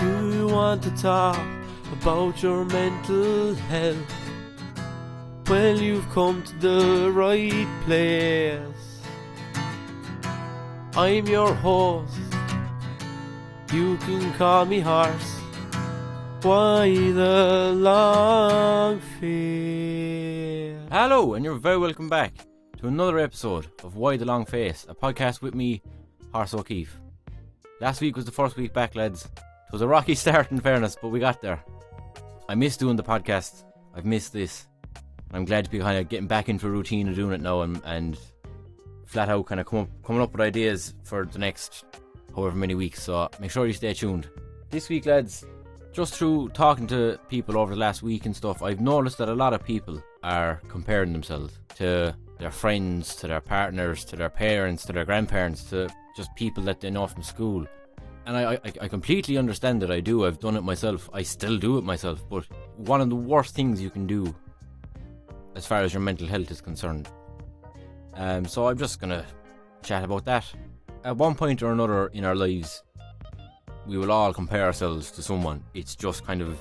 Do you want to talk about your mental health? Well, you've come to the right place. I'm your host. You can call me Horse. Why the long face? Hello, and you're very welcome back to another episode of Why the Long Face, a podcast with me, Horse O'Keefe. Last week was the first week back, lads. It was a rocky start, in fairness, but we got there. I miss doing the podcast. I've missed this. I'm glad to be kind of getting back into a routine of doing it now and flat out kind of coming up with ideas for the next however many weeks. So make sure you stay tuned. This week, lads, just through talking to people over the last week and stuff, I've noticed that a lot of people are comparing themselves to their friends, to their partners, to their parents, to their grandparents, to just people that they know from school. And I completely understand that. I do. I've done it myself. I still do it myself. But one of the worst things you can do as far as your mental health is concerned. So I'm just going to chat about that. At one point or another in our lives, we will all compare ourselves to someone. It's just kind of,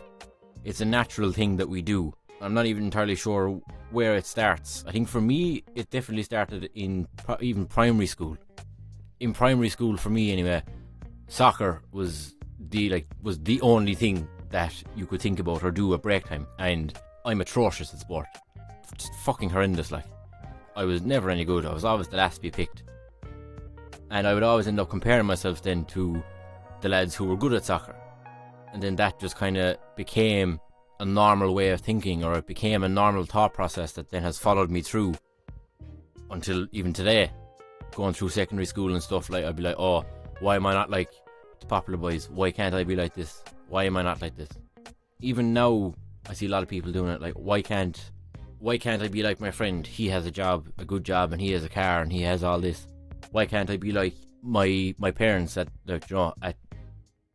it's a natural thing that we do. I'm not even entirely sure where it starts. I think for me, it definitely started in even primary school. In primary school, for me anyway, soccer was the only thing that you could think about or do at break time. And I'm atrocious at sport. Just fucking horrendous, like. I was never any good. I was always the last to be picked. And I would always end up comparing myself then to the lads who were good at soccer. And then that just kind of became a normal way of thinking, or it became a normal thought process that then has followed me through until even today. Going through secondary school and stuff, like, I'd be like, oh, why am I not like the popular boys? Why can't I be like this? Why am I not like this? Even now, I see a lot of people doing it, like, why can't I be like my friend? He has a job, a good job, and he has a car, and he has all this. Why can't I be like my parents that, like, you know,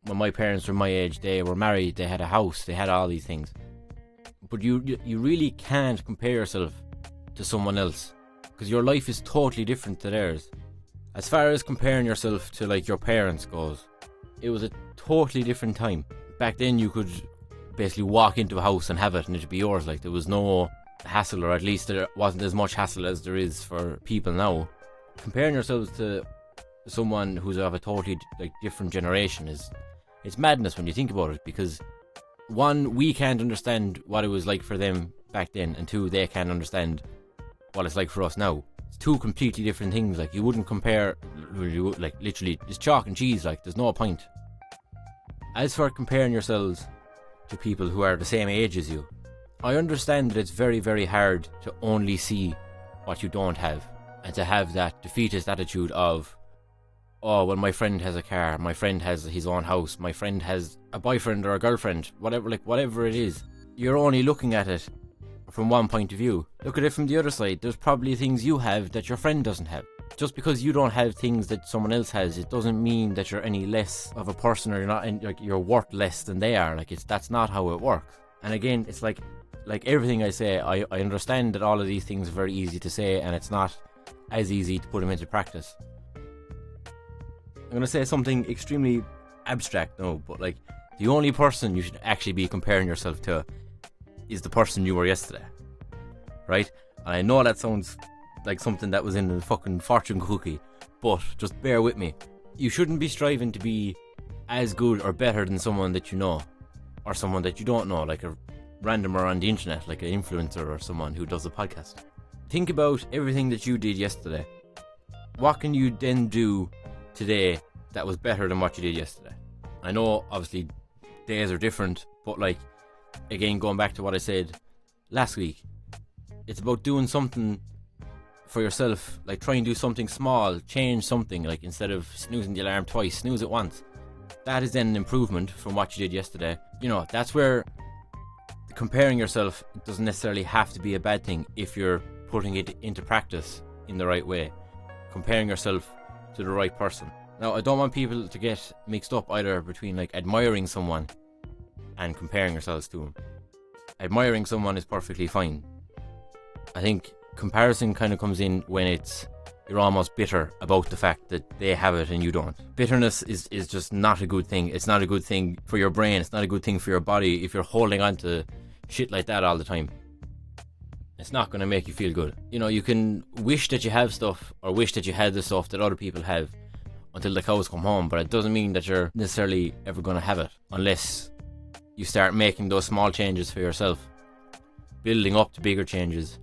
when my parents were my age, they were married, they had a house, they had all these things. But you really can't compare yourself to someone else, because your life is totally different to theirs. As far as comparing yourself to, like, your parents goes, it was a totally different time. Back then you could basically walk into a house and have it and it'd be yours. Like, there was no hassle, or at least there wasn't as much hassle as there is for people now. Comparing yourselves to someone who's of a totally, like, different generation it's madness when you think about it, because one, we can't understand what it was like for them back then, and two, they can't understand what it's like for us now. It's two completely different things. Like, you wouldn't compare, like, literally it's chalk and cheese. Like, there's no point. As for comparing yourselves to people who are the same age as you, I understand that it's very, very hard to only see what you don't have, and to have that defeatist attitude of, oh, well, my friend has a car, my friend has his own house, my friend has a boyfriend or a girlfriend, whatever it is. You're only looking at it from one point of view. Look at it from the other side. There's probably things you have that your friend doesn't have. Just because you don't have things that someone else has, it doesn't mean that you're any less of a person, or you're not, like, you're worth less than they are. Like, that's not how it works. And again, it's like everything I say, I understand that all of these things are very easy to say, and it's not as easy to put them into practice. I'm going to say something extremely abstract now, but, like, the only person you should actually be comparing yourself to is the person you were yesterday, right? And I know that sounds like something that was in the fucking fortune cookie, but just bear with me. You shouldn't be striving to be as good or better than someone that you know, or someone that you don't know, like a randomer on the internet, like an influencer or someone who does a podcast. Think about everything that you did yesterday. What can you then do today that was better than what you did yesterday? I know, obviously, days are different, but, like, again, going back to what I said last week, it's about doing something for yourself. Like, try and do something small, change something. Like, instead of snoozing the alarm twice, snooze it once. That is then an improvement from what you did yesterday. You know, that's where comparing yourself doesn't necessarily have to be a bad thing if you're putting it into practice in the right way. Comparing yourself to the right person. Now, I don't want people to get mixed up either between, like, admiring someone and comparing yourselves to them. Admiring someone is perfectly fine. I think comparison kind of comes in when it's you're almost bitter about the fact that they have it and you don't. Bitterness is just not a good thing. It's not a good thing for your brain. It's not a good thing for your body if you're holding on to shit like that all the time. It's not going to make you feel good. You know, you can wish that you have stuff or wish that you had the stuff that other people have until the cows come home, but it doesn't mean that you're necessarily ever going to have it unless you start making those small changes for yourself, building up to bigger changes.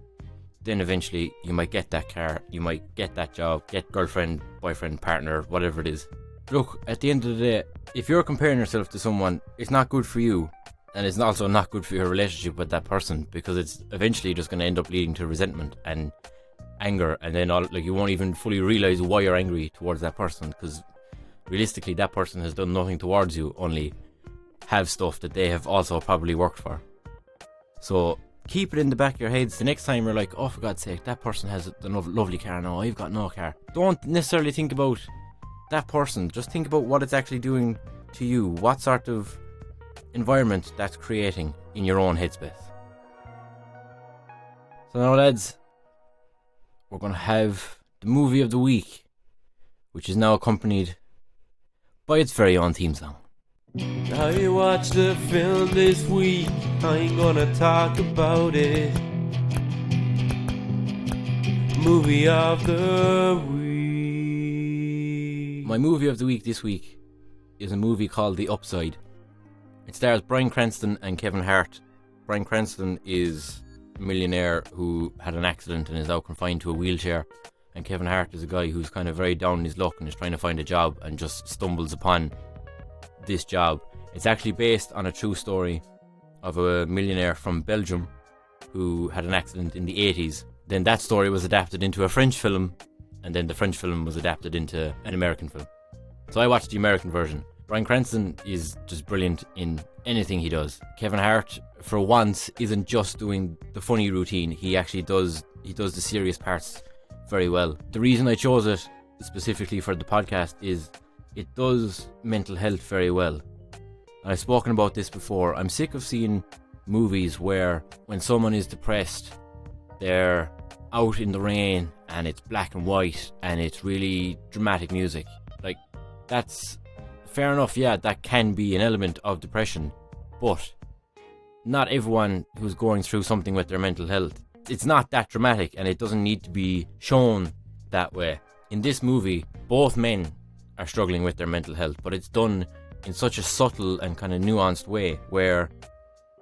Then eventually you might get that car, you might get that job, get girlfriend, boyfriend, partner, whatever it is. Look, at the end of the day, if you're comparing yourself to someone, it's not good for you, and it's also not good for your relationship with that person, because it's eventually just going to end up leading to resentment and anger, and then you won't even fully realise why you're angry towards that person, because realistically that person has done nothing towards you, only have stuff that they have also probably worked for. So keep it in the back of your heads the next time you're like, oh, for God's sake, that person has a lovely car now, I've got no car. Don't necessarily think about that person, just think about what it's actually doing to you, what sort of environment that's creating in your own headspace. So now, lads, we're going to have the movie of the week, which is now accompanied by its very own theme song. I watched the film this week, I ain't gonna talk about it. Movie of the week. My movie of the week this week is a movie called The Upside. It stars Bryan Cranston and Kevin Hart. Bryan Cranston is a millionaire who had an accident and is now confined to a wheelchair, and Kevin Hart is a guy who's kind of very down in his luck and is trying to find a job and just stumbles upon this job. It's actually based on a true story of a millionaire from Belgium who had an accident in the 80s. Then that story was adapted into a French film, and then the French film was adapted into an American film. So I watched the American version. Bryan Cranston is just brilliant in anything he does. Kevin Hart, for once, isn't just doing the funny routine. He actually does the serious parts very well. The reason I chose it specifically for the podcast is it does mental health very well. And I've spoken about this before. I'm sick of seeing movies where when someone is depressed, they're out in the rain and it's black and white and it's really dramatic music. Like, that's fair enough, yeah, that can be an element of depression, but not everyone who's going through something with their mental health, it's not that dramatic, and it doesn't need to be shown that way. In this movie, both men are struggling with their mental health, but it's done in such a subtle and kind of nuanced way where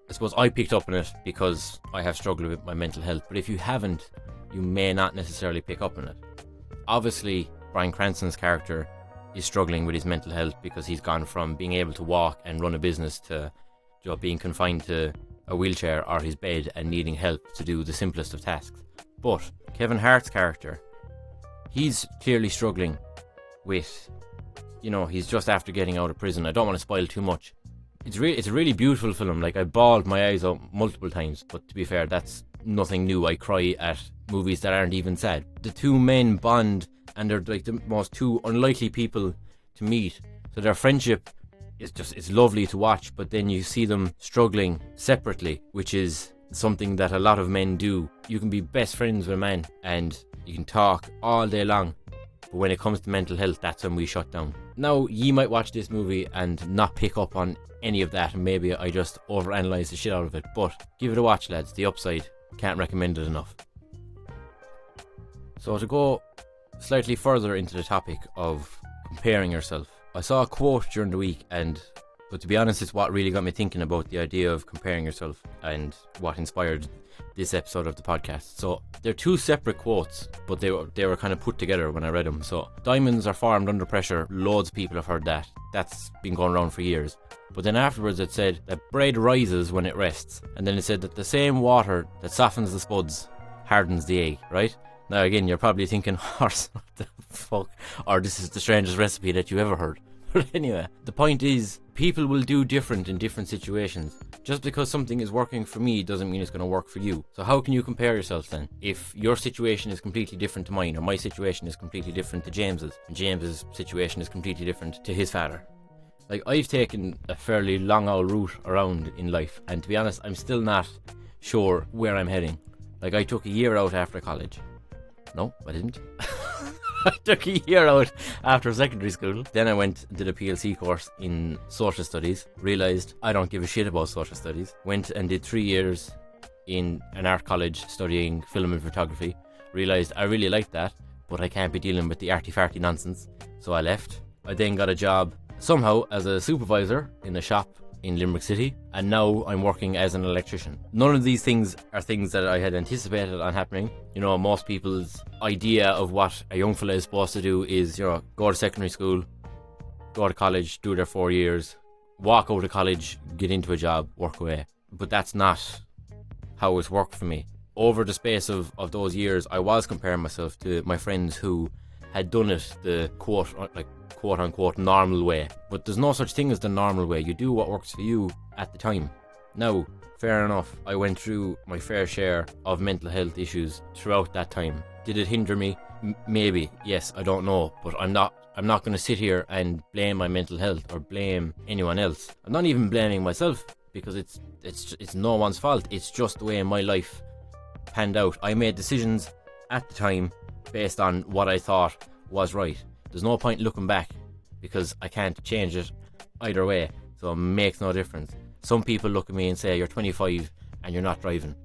I suppose I picked up on it because I have struggled with my mental health, but if you haven't, you may not necessarily pick up on it. Obviously, Bryan Cranston's character is struggling with his mental health because he's gone from being able to walk and run a business to being confined to a wheelchair or his bed and needing help to do the simplest of tasks. But Kevin Hart's character, he's clearly struggling with, he's just after getting out of prison. I don't want to spoil too much. It's a really beautiful film. Like, I bawled my eyes out multiple times, but to be fair, that's nothing new. I cry at movies that aren't even sad. The two men bond, and they're like the most two unlikely people to meet. So their friendship is lovely to watch, but then you see them struggling separately, which is something that a lot of men do. You can be best friends with a man and you can talk all day long, but when it comes to mental health, that's when we shut down. Now, you might watch this movie and not pick up on any of that, and maybe I just overanalyze the shit out of it, but give it a watch, lads. The Upside. Can't recommend it enough. So to go slightly further into the topic of comparing yourself, I saw a quote during the week, but to be honest, it's what really got me thinking about the idea of comparing yourself and what inspired this episode of the podcast. So they're two separate quotes, but they were kind of put together when I read them. So, diamonds are formed under pressure. Loads of people have heard that. That's been going around for years. But then afterwards it said that bread rises when it rests. And then it said that the same water that softens the spuds hardens the egg, right? Now again, you're probably thinking, horse, what the fuck? Or this is the strangest recipe that you ever heard. But anyway, the point is, people will do different in different situations. Just because something is working for me doesn't mean it's going to work for you. So how can you compare yourself then? If your situation is completely different to mine, or my situation is completely different to James's, and James's situation is completely different to his father. Like, I've taken a fairly long old route around in life, and to be honest, I'm still not sure where I'm heading. Like, I took a year out after college. No, I didn't. I took a year out after secondary school. Then I went and did a PLC course in social studies. Realised I don't give a shit about social studies. Went and did 3 years in an art college studying film and photography. Realised I really liked that, but I can't be dealing with the arty-farty nonsense. So I left. I then got a job somehow as a supervisor in a shop in Limerick City, and now I'm working as an electrician. None of these things are things that I had anticipated on happening. You know, most people's idea of what a young fella is supposed to do is, you know, go to secondary school, go to college, do their 4 years, walk out of college, get into a job, work away. But that's not how it's worked for me. Over the space of those years, I was comparing myself to my friends who had done it the quote-unquote normal way. But there's no such thing as the normal way. You do what works for you at the time. Now, fair enough, I went through my fair share of mental health issues throughout that time. Did it hinder me? Maybe, yes, I don't know. But I'm not going to sit here and blame my mental health or blame anyone else. I'm not even blaming myself, because it's no one's fault. It's just the way my life panned out. I made decisions at the time based on what I thought was right. There's no point looking back, because I can't change it either way, so it makes no difference. Some people look at me and say, you're 25 and you're not driving,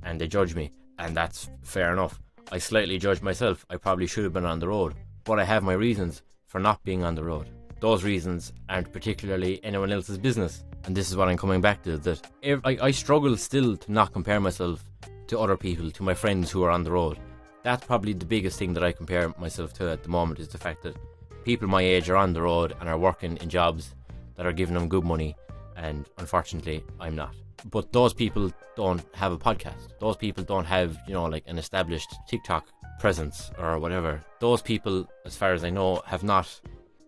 and they judge me, and that's fair enough. I slightly judge myself. I probably should have been on the road, but I have my reasons for not being on the road. Those reasons aren't particularly anyone else's business, and this is what I'm coming back to, that I struggle still to not compare myself to other people, to my friends who are on the road. That's probably the biggest thing that I compare myself to at the moment, is the fact that people my age are on the road and are working in jobs that are giving them good money, and unfortunately I'm not. But those people don't have a podcast. Those people don't have, you know, like an established TikTok presence or whatever. Those people, as far as I know, have not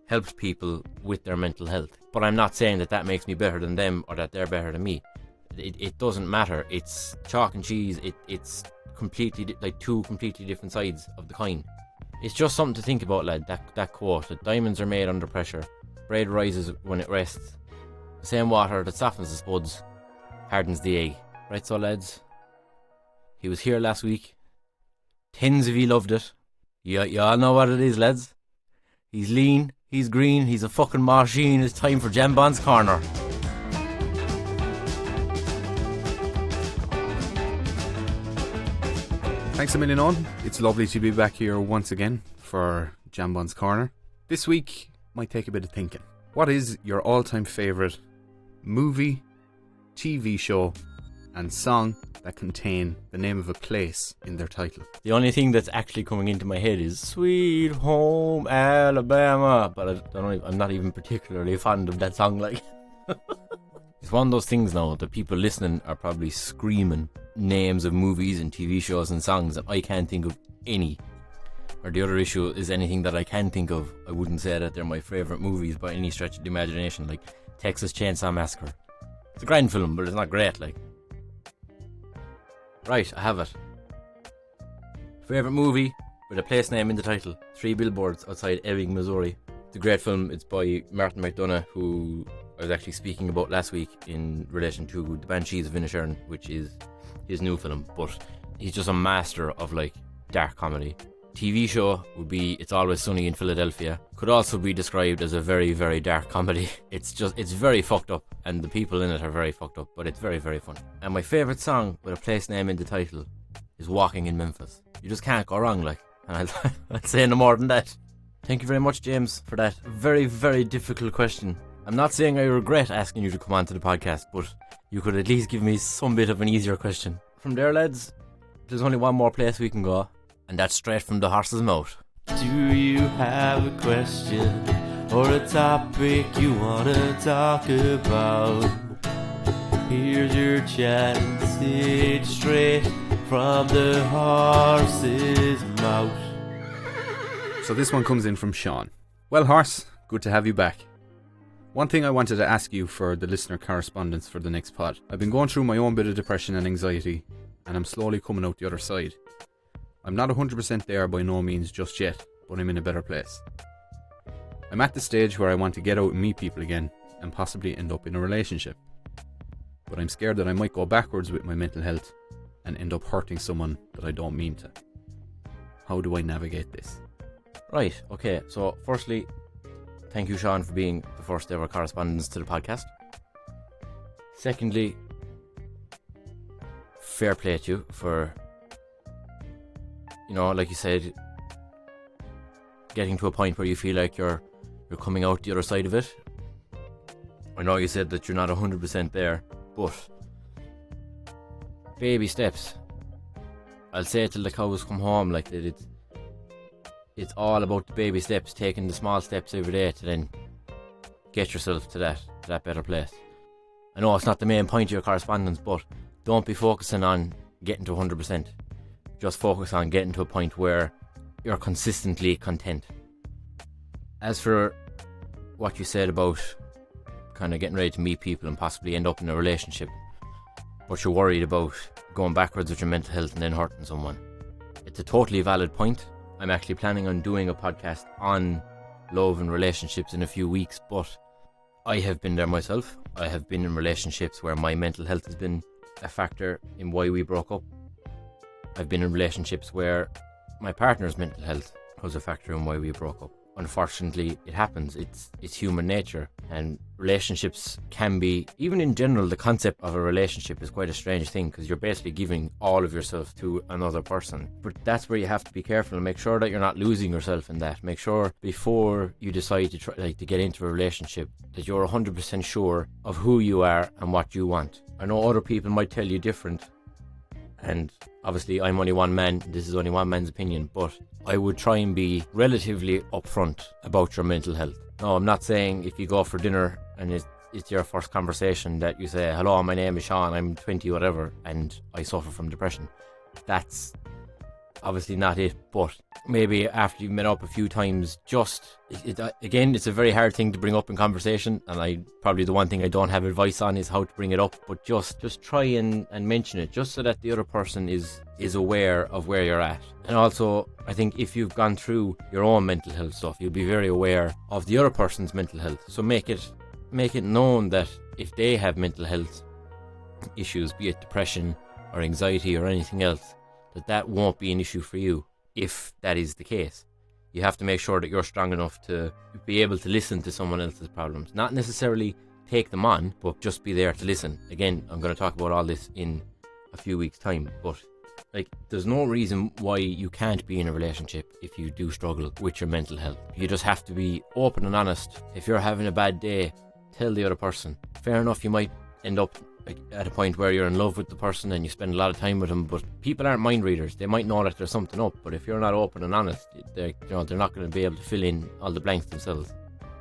helped people with their mental health. But I'm not saying that makes me better than them or that they're better than me. It doesn't matter. It's chalk and cheese. It's completely like two completely different sides of the coin. It's just something to think about, lad. That quote, that diamonds are made under pressure, bread rises when it rests, the same water that softens the spuds hardens the egg. Right, so lads, he was here last week. Tens of you loved it. You all know what it is, lads. He's lean, he's green, he's a fucking machine. It's time for Jambon's Corner. Thanks a million, on. It's lovely to be back here once again for Jambon's Corner. This week might take a bit of thinking. What is your all-time favourite movie, TV show and song that contain the name of a place in their title? The only thing that's actually coming into my head is Sweet Home Alabama, but I'm not even particularly fond of that song. Like, it's one of those things now that people listening are probably screaming names of movies and TV shows and songs, and I can't think of any. Or the other issue is, anything that I can think of, I wouldn't say that they're my favourite movies by any stretch of the imagination. Like Texas Chainsaw Massacre. It's a grand film, but it's not great, like. Right, I have it. Favourite movie with a place name in the title. 3 Billboards Outside Ebbing, Missouri. It's a great film. It's by Martin McDonagh, who I was actually speaking about last week in relation to The Banshees of Inisherin, which is his new film. But he's just a master of like dark comedy. TV show would be It's Always Sunny in Philadelphia. Could also be described as a very, very dark comedy. It's very fucked up, and the people in it are very fucked up, but it's very, very funny. And my favourite song with a place name in the title is Walking in Memphis. You just can't go wrong, like. And I'll say no more than that. Thank you very much, James, for that very, very difficult question. I'm not saying I regret asking you to come onto the podcast, but you could at least give me some bit of an easier question. From there, lads, there's only one more place we can go, and that's straight from the horse's mouth. Do you have a question or a topic you want to talk about? Here's your chance, it's straight from the horse's mouth. So this one comes in from Sean. Well, Horse, good to have you back. One thing I wanted to ask you for the listener correspondence for the next pod. I've been going through my own bit of depression and anxiety, and I'm slowly coming out the other side. I'm not 100% there by no means just yet, but I'm in a better place. I'm at the stage where I want to get out and meet people again, and possibly end up in a relationship. But I'm scared that I might go backwards with my mental health and end up hurting someone that I don't mean to. How do I navigate this? Right, okay. So, firstly, thank you, Sean, for being the first ever correspondence to the podcast. Secondly, fair play to you for, like you said, getting to a point where you feel like you're coming out the other side of it. I know you said that you're not 100% there, but baby steps. I'll say it till the cows come home, like that. It's all about the baby steps, taking the small steps every day to then get yourself to that better place. I know it's not the main point of your correspondence, but don't be focusing on getting to 100%. Just focus on getting to a point where you're consistently content. As for what you said about kind of getting ready to meet people and possibly end up in a relationship, but you're worried about going backwards with your mental health and then hurting someone, it's a totally valid point. I'm actually planning on doing a podcast on love and relationships in a few weeks, but I have been there myself. I have been in relationships where my mental health has been a factor in why we broke up. I've been in relationships where my partner's mental health was a factor in why we broke up. Unfortunately, it happens. It's human nature, and relationships can be, even in general, the concept of a relationship is quite a strange thing because you're basically giving all of yourself to another person. But that's where you have to be careful and make sure that you're not losing yourself in that. Make sure before you decide to try to get into a relationship that you're 100% sure of who you are and what you want. I know other people might tell you different, and obviously I'm only one man, this is only one man's opinion, but I would try and be relatively upfront about your mental health. No, I'm not saying if you go for dinner and it's your first conversation that you say, hello, my name is Sean, I'm 20 whatever and I suffer from depression. That's obviously not it, but maybe after you've met up a few times, again, it's a very hard thing to bring up in conversation, and probably the one thing I don't have advice on is how to bring it up, but just try and mention it, just so that the other person is aware of where you're at. And also, I think if you've gone through your own mental health stuff, you'll be very aware of the other person's mental health. So make it known that if they have mental health issues, be it depression or anxiety or anything else, that won't be an issue for you. If that is the case, you have to make sure that you're strong enough to be able to listen to someone else's problems, not necessarily take them on, but just be there to listen. Again, I'm going to talk about all this in a few weeks' time, but there's no reason why you can't be in a relationship if you do struggle with your mental health. You just have to be open and honest. If you're having a bad day, tell the other person. Fair enough, you might end up at a point where you're in love with the person and you spend a lot of time with them, but people aren't mind readers. They might know that there's something up, but if you're not open and honest, they're not going to be able to fill in all the blanks themselves.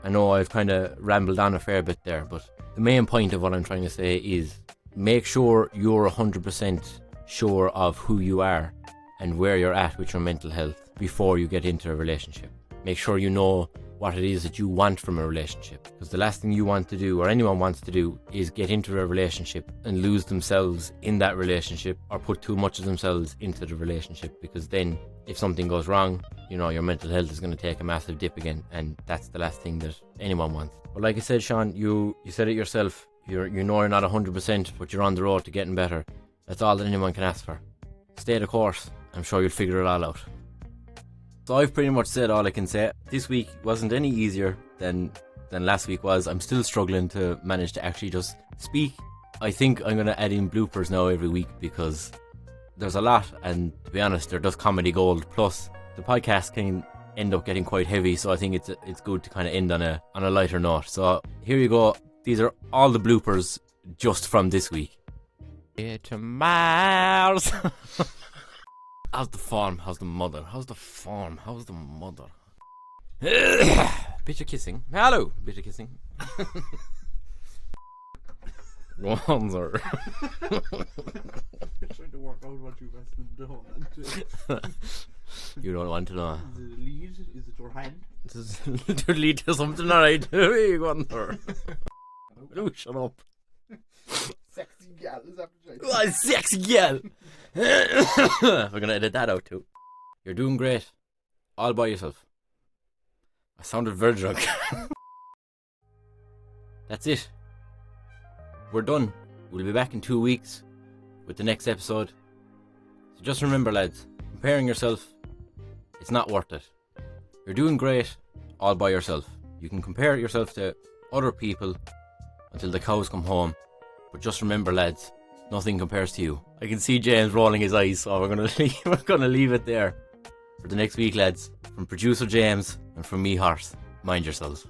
I know I've kind of rambled on a fair bit there, but the main point of what I'm trying to say is make sure you're 100% sure of who you are and where you're at with your mental health before you get into a relationship. Make sure you know what it is that you want from a relationship, because the last thing you want to do, or anyone wants to do, is get into a relationship and lose themselves in that relationship or put too much of themselves into the relationship, because then if something goes wrong, your mental health is going to take a massive dip again, and that's the last thing that anyone wants. But like I said, Sean, you said it yourself, you're not 100%, but you're on the road to getting better. That's all that anyone can ask for. Stay the course. I'm sure you'll figure it all out. So I've pretty much said all I can say. This week wasn't any easier than last week was. I'm still struggling to manage to actually just speak. I think I'm going to add in bloopers now every week because there's a lot, and to be honest, they're just comedy gold. Plus, the podcast can end up getting quite heavy, so I think it's good to kind of end on a lighter note. So here you go. These are all the bloopers just from this week. To Mars. How's the farm? How's the mother? How's the farm? How's the mother? Bit of kissing. Hello. Bit of kissing. One, sir. Trying to work out what you best doing. You don't want to know. Is it a lead? Is it your hand? Does it lead to something? Alright. Here you go, sir. Oh, shut up. Sexy gal, is that what you're Oh, sexy gal. We're gonna edit that out too. You're doing great. All by yourself. I sounded very drunk. That's it. We're done. We'll be back in 2 weeks with the next episode. So just remember, lads, comparing yourself, it's not worth it. You're doing great all by yourself. You can compare yourself to other people until the cows come home. But just remember, lads, nothing compares to you. I can see James rolling his eyes, so we're gonna leave it there for the next week, lads. From producer James and from me, Horse, mind yourselves.